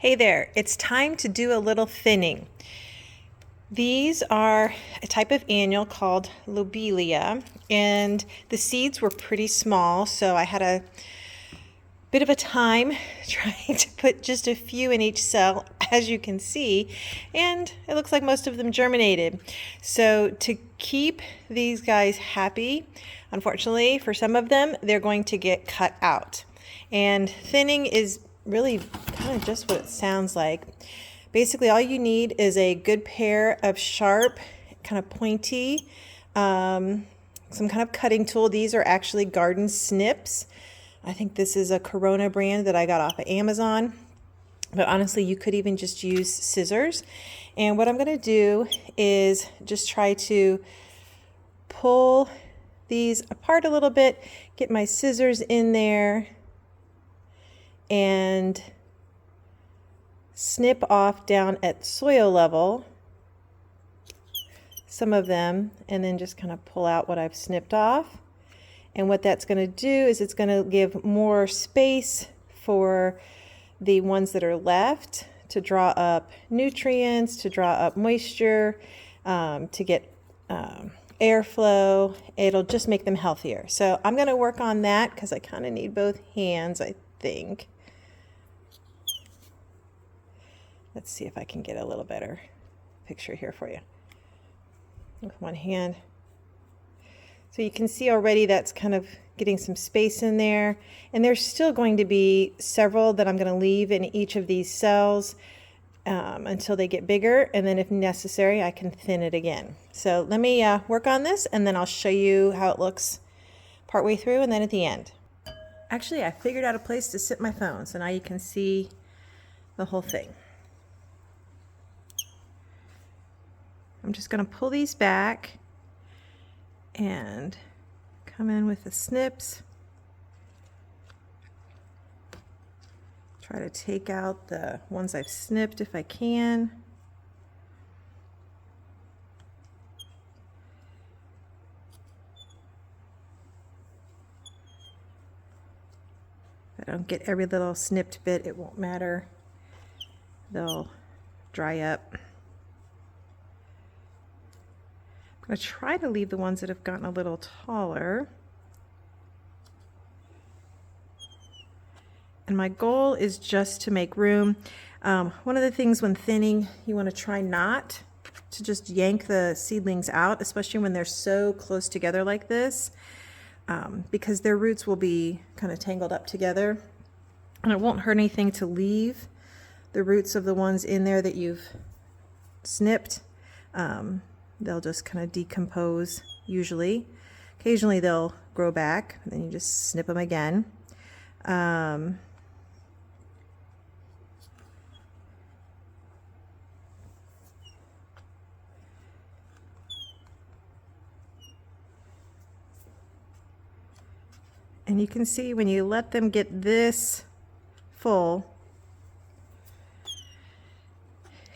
Hey there, it's time to do a little thinning. These are a type of annual called Lobelia, and the seeds were pretty small, so I had a bit of a time trying to put just a few in each cell, as you can see, and it looks like most of them germinated. So to keep these guys happy, unfortunately for some of them, they're going to get cut out. And thinning is really kind of just what it sounds like. Basically, all you need is a good pair of sharp, kind of pointy, some kind of cutting tool. These are actually garden snips. I think this is a Corona brand that I got off of Amazon. But honestly, you could even just use scissors. And what I'm going to do is just try to pull these apart a little bit, get my scissors in there, and snip off down at soil level some of them, and then just kind of pull out what I've snipped off. And what that's going to do is it's going to give more space for the ones that are left to draw up nutrients, to draw up moisture, to get airflow. It'll just make them healthier. So I'm going to work on that because I kind of need both hands, I think. Let's see if I can get a little better picture here for you with one hand. So you can see already that's kind of getting some space in there. And there's still going to be several that I'm going to leave in each of these cells until they get bigger. And then if necessary, I can thin it again. So let me work on this, and then I'll show you how it looks partway through and then at the end. Actually, I figured out a place to sit my phone, so now you can see the whole thing. I'm just going to pull these back and come in with the snips. Try to take out the ones I've snipped if I can. If I don't get every little snipped bit, it won't matter. They'll dry up. I'm going to try to leave the ones that have gotten a little taller. And my goal is just to make room. One of the things when thinning, you want to try not to just yank the seedlings out, especially when they're so close together like this, because their roots will be kind of tangled up together. And it won't hurt anything to leave the roots of the ones in there that you've snipped. They'll just kind of decompose usually. Occasionally they'll grow back, and then you just snip them again. And you can see when you let them get this full,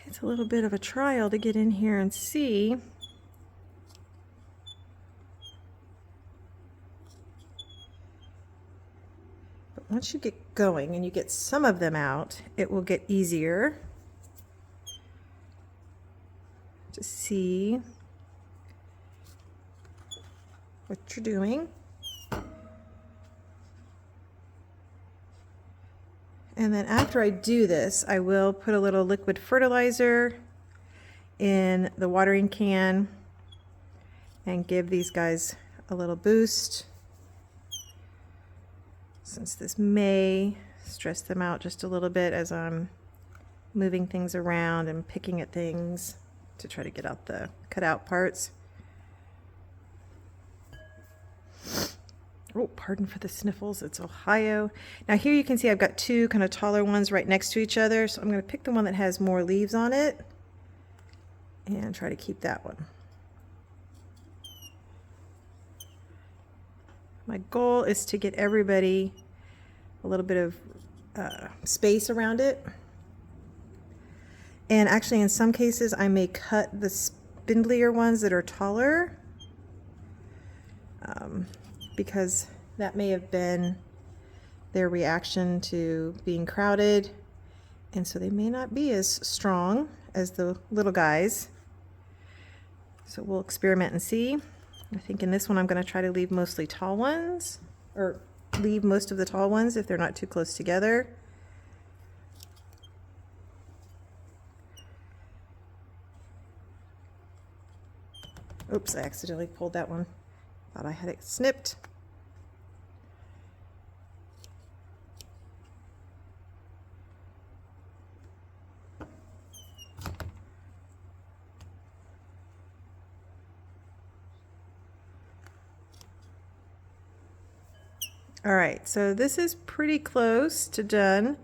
it's a little bit of a trial to get in here and see. But once you get going and you get some of them out, it will get easier to see what you're doing. And then after I do this, I will put a little liquid fertilizer in the watering can and give these guys a little boost, since this may stress them out just a little bit as I'm moving things around and picking at things to try to get out the cut out parts. Oh, pardon for the sniffles, it's Ohio. Now here you can see I've got two kind of taller ones right next to each other, so I'm going to pick the one that has more leaves on it and try to keep that one. My goal is to get everybody a little bit of space around it. And actually in some cases I may cut the spindlier ones that are taller, because that may have been their reaction to being crowded, and so they may not be as strong as the little guys. So we'll experiment and see. I think in this one I'm going to try to leave mostly tall ones, or leave most of the tall ones if they're not too close together. Oops, I accidentally pulled that one. Thought I had it snipped. All right, so this is pretty close to done.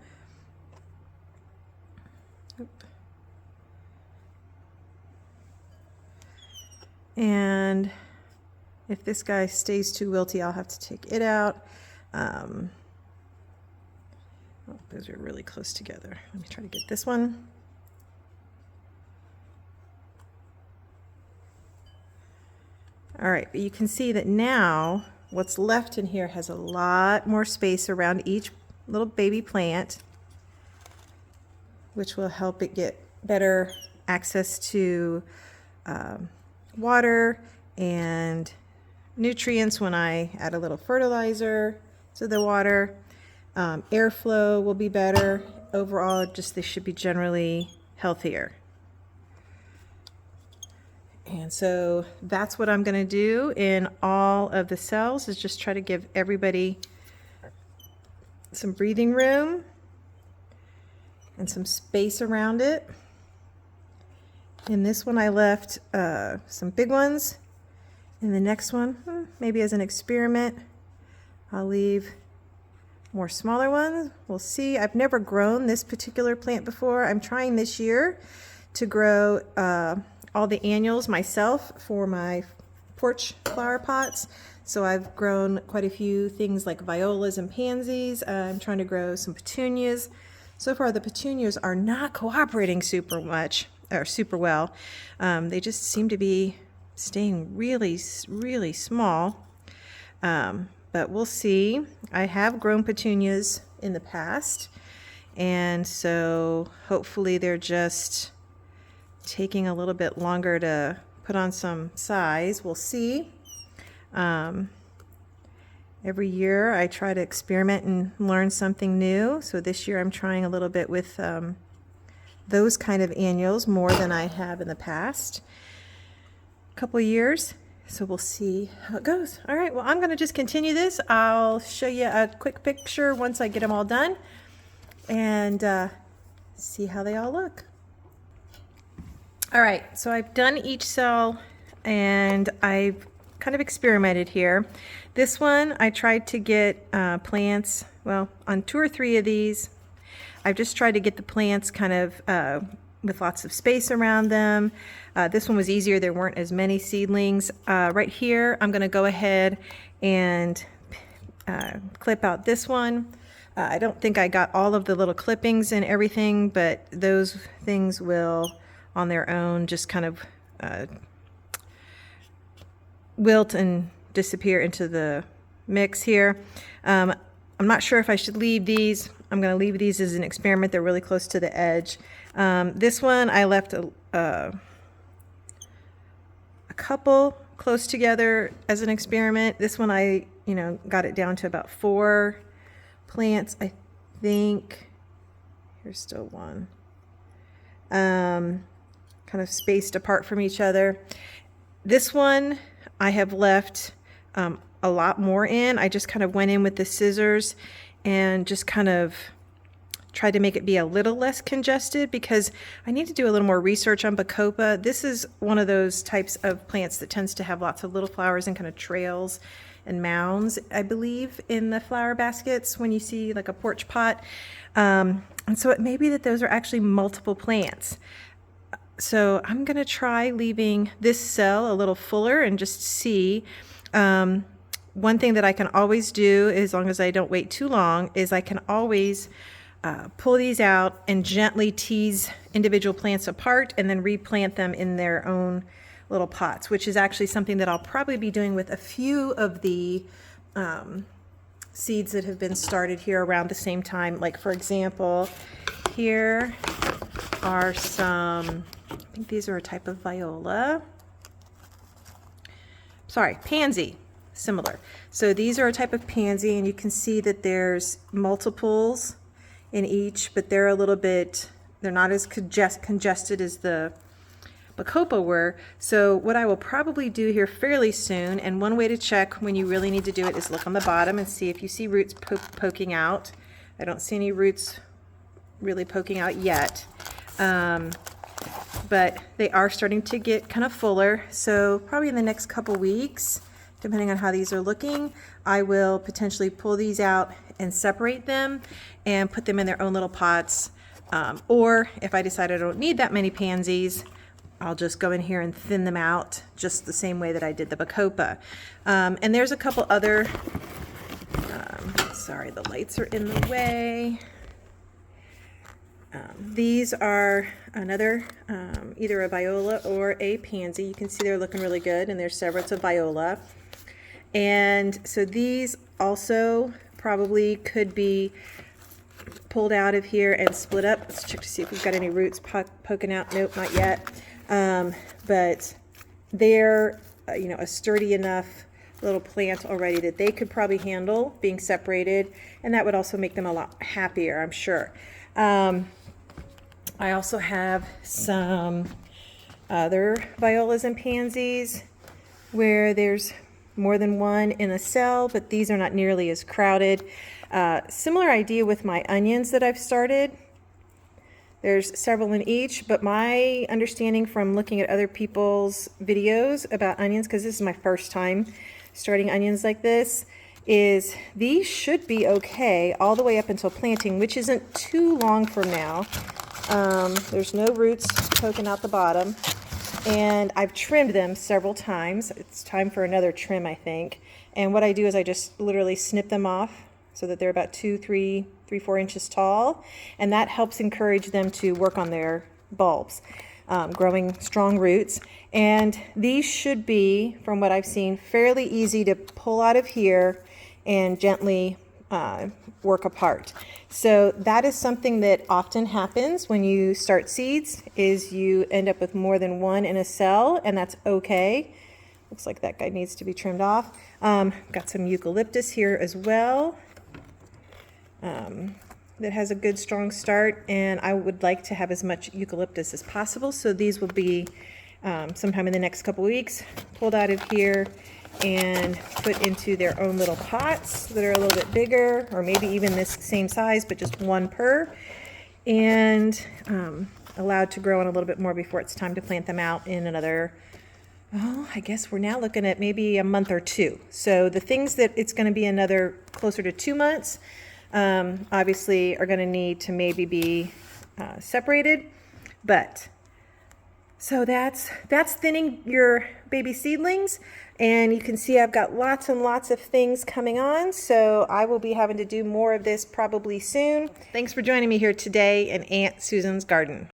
And if this guy stays too wilty, I'll have to take it out. Oh, those are really close together. Let me try to get this one. All right, but you can see that now what's left in here has a lot more space around each little baby plant, which will help it get better access to water and nutrients when I add a little fertilizer to the water. Airflow will be better. Overall, just they should be generally healthier. And so that's what I'm going to do in all of the cells, is just try to give everybody some breathing room and some space around it. In this one I left some big ones. In the next one, maybe as an experiment, I'll leave more smaller ones. We'll see. I've never grown this particular plant before. I'm trying this year to grow all the annuals myself for my porch flower pots. So I've grown quite a few things like violas and pansies. I'm trying to grow some petunias. So far the petunias are not cooperating super well. They just seem to be staying really, really small. But we'll see. I have grown petunias in the past, and so hopefully they're just taking a little bit longer to put on some size. We'll see. Every year I try to experiment and learn something new. So this year I'm trying a little bit with those kind of annuals more than I have in the past couple years. So we'll see how it goes. All right, well, I'm going to just continue this. I'll show you a quick picture once I get them all done and see how they all look. All right, so I've done each cell and I've kind of experimented here. This one I tried to get plants, well, on 2 or 3 of these, I've just tried to get the plants kind of with lots of space around them. This one was easier. There weren't as many seedlings. Right here, I'm going to go ahead and clip out this one. I don't think I got all of the little clippings and everything, but those things will, on their own, just kind of wilt and disappear into the mix here. I'm not sure if I should leave these. I'm going to leave these as an experiment. They're really close to the edge. This one I left a couple close together as an experiment. This one I, got it down to about 4 plants, I think. Here's still one. Kind of spaced apart from each other. This one I have left a lot more in. I just kind of went in with the scissors and just kind of tried to make it be a little less congested, because I need to do a little more research on Bacopa. This is one of those types of plants that tends to have lots of little flowers and kind of trails and mounds, I believe, in the flower baskets when you see like a porch pot. And so it may be that those are actually multiple plants. So I'm going to try leaving this cell a little fuller and just see. One thing that I can always do, as long as I don't wait too long, is I can always pull these out and gently tease individual plants apart and then replant them in their own little pots, which is actually something that I'll probably be doing with a few of the seeds that have been started here around the same time. Like, for example, here are some, I think these are a type of viola. Sorry, pansy, similar. So these are a type of pansy, and you can see that there's multiples in each, but they're a little bit, they're not as congested as the bacopa were. So what I will probably do here fairly soon, and one way to check when you really need to do it is look on the bottom and see if you see roots poking out. I don't see any roots really poking out yet, but they are starting to get kind of fuller. So probably in the next couple weeks, depending on how these are looking, I will potentially pull these out and separate them and put them in their own little pots. Or if I decide I don't need that many pansies, I'll just go in here and thin them out just the same way that I did the bacopa. And there's a couple other, sorry, the lights are in the way. These are another, either a viola or a pansy. You can see they're looking really good, and there's several. It's a viola. And so these also probably could be pulled out of here and split up. Let's check to see if we've got any roots poking out. Nope, not yet. But they're, a sturdy enough little plant already that they could probably handle being separated, and that would also make them a lot happier, I'm sure. I also have some other violas and pansies where there's more than one in a cell, but these are not nearly as crowded. Similar idea with my onions that I've started. There's several in each, but my understanding from looking at other people's videos about onions, because this is my first time starting onions like this, is these should be okay all the way up until planting, which isn't too long from now. There's no roots poking out the bottom, and I've trimmed them several times. It's time for another trim, I think. And what I do is I just literally snip them off so that they're about 2, 3, 4 inches tall, and that helps encourage them to work on their bulbs, growing strong roots. And these should be, from what I've seen, fairly easy to pull out of here and gently work apart. So that is something that often happens when you start seeds, is you end up with more than one in a cell, and that's okay. Looks like that guy needs to be trimmed off. Got some eucalyptus here as well. That has a good strong start, and I would like to have as much eucalyptus as possible, so these will be sometime in the next couple weeks pulled out of here and put into their own little pots that are a little bit bigger, or maybe even this same size, but just one per, and allowed to grow in a little bit more before it's time to plant them out in another, I guess we're now looking at maybe a month or two. So the things that it's going to be another closer to 2 months, obviously are going to need to maybe be separated. But so that's thinning your baby seedlings, and you can see I've got lots and lots of things coming on, so I will be having to do more of this probably soon. Thanks for joining me here today in Aunt Susan's garden.